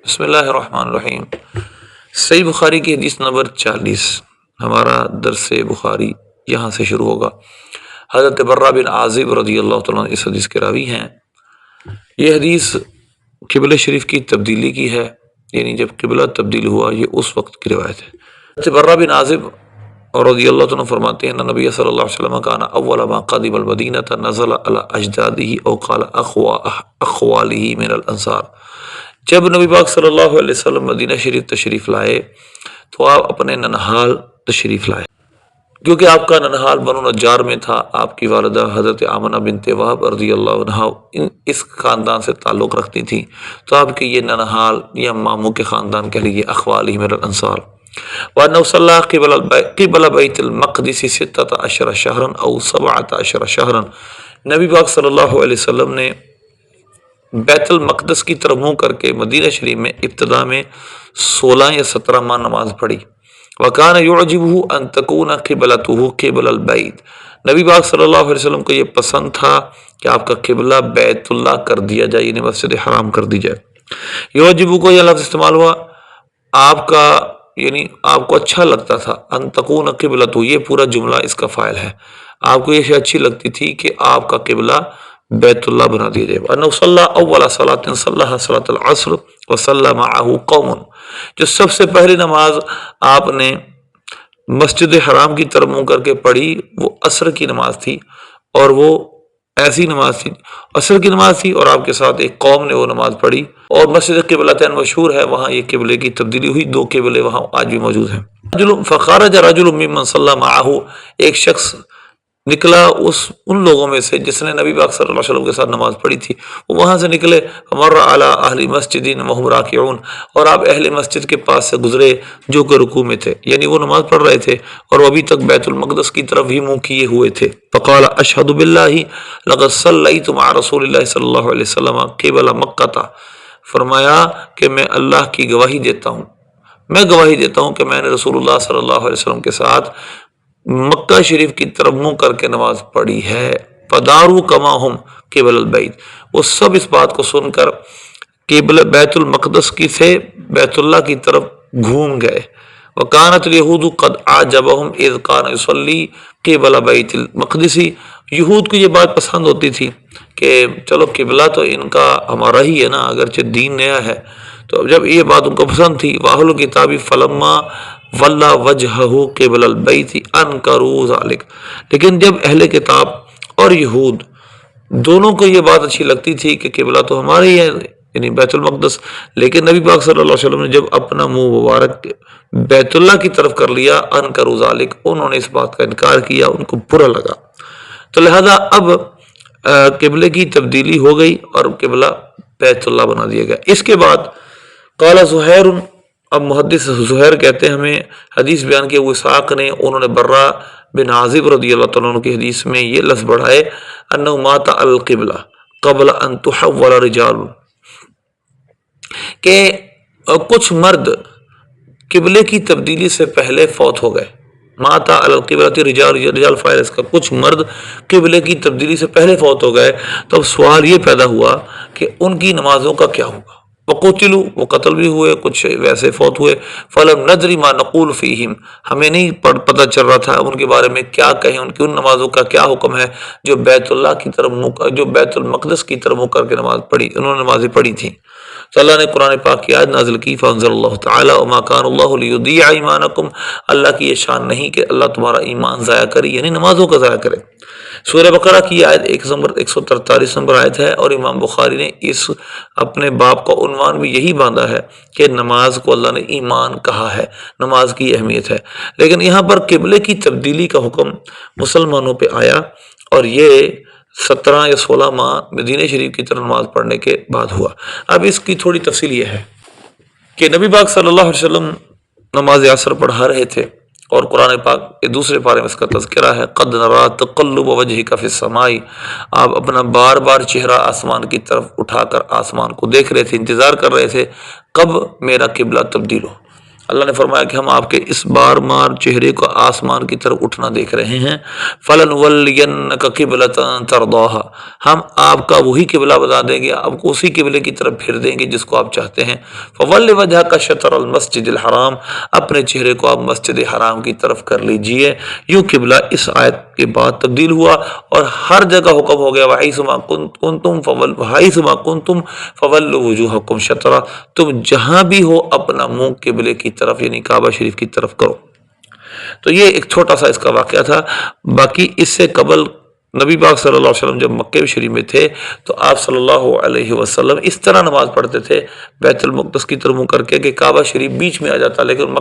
بسم اللہ الرحمن الرحیم۔ صحیح بخاری کی حدیث نمبر 40۔ ہمارا درس بخاری یہاں سے شروع ہوگا۔ حضرت برہ بن عازب رضی اللہ تعالیٰ اس حدیث کے راوی ہیں۔ یہ حدیث قبلہ شریف کی تبدیلی کی ہے، یعنی جب قبلہ تبدیل ہوا، یہ اس وقت کی روایت ہے۔ حضرت برہ بن عازب رضی اللہ تعالیٰ فرماتے ہیں نبی صلی اللہ علیہ وسلم کان اول ما قدم المدینہ نزل علی اجدادہ او قال اخوالہ من الانصار۔ جب نبی پاک صلی اللہ علیہ وسلم مدینہ شریف تشریف لائے تو آپ اپنے ننہال تشریف لائے، کیونکہ آپ کا ننہال بنو نجار میں تھا۔ آپ کی والدہ حضرت آمنہ بنت وہب رضی اللہ عنہا اس خاندان سے تعلق رکھتی تھی، تو آپ کے یہ ننہال یا ماموں کے خاندان کہہ لیجیے، اخوالہ من الانصار۔ وَأَنَّهُ صَلَّى قِبَلَ بَيْتِ الْمَقْدِسِ 16 شهرًا أو 17 شهرًا۔ نبی پاک صلی اللہ علیہ وسلم نے بیت المقدس کی طرف منہ کر کے مدینہ شریف میں ابتدا میں 16 یا 17 ماہ نماز پڑھی۔ وَكَانَ يُعْجِبُهُ أَن تَكُونَ قِبْلَتُهُ قِبْلَ الْبَيْتِ۔ نبی پاک صلی اللہ علیہ وسلم کو یہ پسند تھا کہ آپ کا قبلہ بیت اللہ کر دیا جائے، یعنی مسجد حرام کر دی جائے۔ یعجبہ کو یہ لفظ استعمال ہوا، آپ کا یعنی آپ کو اچھا لگتا تھا۔ ان تکون قبلتہ، یہ پورا جملہ اس کا فاعل ہے۔ آپ کو یہ اچھی لگتی تھی کہ آپ کا قبلہ بیت اللہ بنا دیا جائے۔ انہ صلی اول صلاۃ صلاها صلاۃ العصر وصلی معه قوم۔ جو سب سے پہلی نماز آپ نے مسجد حرام کی طرف منہ کر کے پڑھی وہ عصر کی نماز تھی، اور وہ ایسی نماز تھی، عصر کی نماز تھی، اور آپ کے ساتھ ایک قوم نے وہ نماز پڑھی۔ اور مسجد قبلتین مشہور ہے، وہاں یہ قبلے کی تبدیلی ہوئی، 2 قبلے وہاں آج بھی موجود ہیں۔ فخرج رجل ممن صلی معه، ایک شخص نکلا ان لوگوں میں سے جس نے نبی پاک صلی اللہ علیہ وسلم کے ساتھ نماز پڑھی تھی، وہ وہاں سے نکلے۔ مر علی اہل مسجد وهم راکعون، اور آپ اہل مسجد کے پاس سے گزرے جو کہ رکوع میں تھے، یعنی وہ نماز پڑھ رہے تھے اور وہ ابھی تک بیت المقدس کی طرف ہی منہ کیے ہوئے تھے۔ فقال اشهد باللہ لقد صلیت مع رسول اللہ صلی اللہ علیہ وسلم قبل مکہ، فرمایا کہ میں اللہ کی گواہی دیتا ہوں، میں گواہی دیتا ہوں کہ میں نے رسول اللہ صلی اللہ علیہ وسلم کے ساتھ مکہ شریف کی طرف منہ کر کے نماز پڑھی ہے۔ فداروا کما ہم قبل البیت، وہ سب اس بات کو سن کر قبل بیت المقدس کی سے بیت اللہ کی طرف گھوم گئے۔ وکانت الیہود قد اعجبہم اذ کان یصلی قبل بیت المقدس، یہود کو یہ بات پسند ہوتی تھی کہ چلو قبلہ تو ان کا ہمارا ہی ہے نا، اگرچہ دین نیا ہے، تو جب یہ بات ان کو پسند تھی۔ واہل الکتاب فلما ولا وجہہ قبل البیت انکروا ذلک، لیکن جب اہل کتاب اور یہود دونوں کو یہ بات اچھی لگتی تھی کہ قبلہ تو ہمارا ہی ہے، یعنی بیت المقدس، لیکن نبی پاک صلی اللہ علیہ وسلم نے جب اپنا منہ مبارک بیت اللہ کی طرف کر لیا، انکروا ذلک، انہوں نے اس بات کا انکار کیا، ان کو برا لگا، تو لہذا اب قبلے کی تبدیلی ہو گئی اور قبلہ بیت اللہ بنا دیا گیا۔ اس کے بعد قال زہیر، اب محدث زہیر کہتے ہیں ہمیں حدیث بیان کیا، وہ اسحاق نے، انہوں نے برہ بن عازب رضی اللہ تعالیٰ عنہ کی حدیث میں یہ لفظ بڑھائے انہ مات القبلہ قبل ان تحول رجال، کہ کچھ مرد قبلے کی تبدیلی سے پہلے فوت ہو گئے۔ ماتا القبلۃ رجال، رجال فاعل اس کا، کچھ مرد قبلے کی تبدیلی سے پہلے فوت ہو گئے۔ تو اب سوال یہ پیدا ہوا کہ ان کی نمازوں کا کیا ہوگا؟ وقتلوا، وہ قتل بھی ہوئے، کچھ ویسے فوت ہوئے۔ فلم ندری ما نقول فیہم، ہمیں نہیں پتہ چل رہا تھا ان کے بارے میں کیا کہیں، ان کی ان نمازوں کا کیا حکم ہے جو بیت اللہ کی طرف جو بیت المقدس کی طرف منہ کر کے نماز پڑھی، انہوں نے نمازیں پڑھی تھیں۔ تو اللہ نے قرآن پاک کی آیت نازل کی، فانزل اللہ تعالیٰ وما کان اللہ لیضیع ایمانکم، اللہ کی یہ شان نہیں کہ اللہ تمہارا ایمان ضائع کرے، یعنی نمازوں کا ضائع کرے۔ سورہ بقرہ کی آیت 143 نمبر آیت ہے، اور امام بخاری نے اس اپنے باب کا عنوان بھی یہی باندھا ہے کہ نماز کو اللہ نے ایمان کہا ہے، نماز کی اہمیت ہے۔ لیکن یہاں پر قبلے کی تبدیلی کا حکم مسلمانوں پہ آیا، اور یہ 17 یا 16 ماہ مدینہ شریف کی طرف نماز پڑھنے کے بعد ہوا۔ اب اس کی تھوڑی تفصیل یہ ہے کہ نبی پاک صلی اللہ علیہ وسلم نماز عصر پڑھا رہے تھے، اور قرآن پاک کے دوسرے پارے میں اس کا تذکرہ ہے، قد نرا تقلب وجہک فی السماء، آپ اپنا بار بار چہرہ آسمان کی طرف اٹھا کر آسمان کو دیکھ رہے تھے، انتظار کر رہے تھے کب میرا قبلہ تبدیل ہو۔ اللہ نے فرمایا کہ ہم آپ کے اس بار مار چہرے کو آسمان کی طرف اٹھنا دیکھ رہے ہیں، فَلَنُوَلِّيَنَّكَ قِبْلَةً تَرْضَاهَا، ہم آپ کا وہی قبلہ بتا دیں گے، آپ کو اسی قبلے کی طرف پھر دیں گے جس کو آپ چاہتے ہیں۔ فَوَلِّ وَجْهَكَ شَطْرَ الْمَسْجِدِ الْحَرَامِ، اپنے چہرے کو آپ مسجد حرام کی طرف کر لیجئے۔ یوں قبلہ اس آیت کے بعد تبدیل ہوا اور ہر جگہ حکم ہو گیا وَحَيْثُمَا كُنْتُمْ فَوَلُّوا وُجُوهَكُمْ شَطْرَهُ، تم جہاں بھی ہو اپنا منہ قبلے کی طرف یعنی کعبہ شریف کی طرف کرو۔ تو یہ ایک چھوٹا سا اس کا واقعہ تھا۔ باقی اس سے قبل نبی پاک صلی اللہ علیہ وسلم جب مکہ شریف میں تھے تو آپ صلی اللہ علیہ وسلم اس طرح نماز پڑھتے تھے بیت المقدس کی طرف منہ کر کے کہ کعبہ شریف بیچ میں آ جاتا، لیکن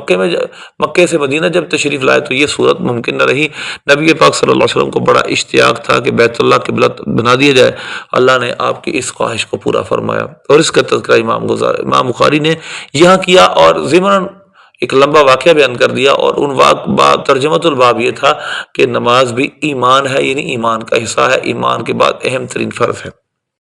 مکے سے مدینہ جب تشریف لائے تو یہ صورت ممکن نہ رہی۔ نبی پاک صلی اللہ علیہ وسلم کو بڑا اشتیاق تھا کہ بیت اللہ قبلہ بنا دیا جائے، اللہ نے آپ کی اس خواہش کو پورا فرمایا، اور اس کا تذکرہ امام بخاری نے یہاں کیا اور ضمن ایک لمبا واقعہ بیان کر دیا، اور ان ترجمۃ الباب یہ تھا کہ نماز بھی ایمان ہے، یعنی ایمان کا حصہ ہے، ایمان کے بعد اہم ترین فرض ہے۔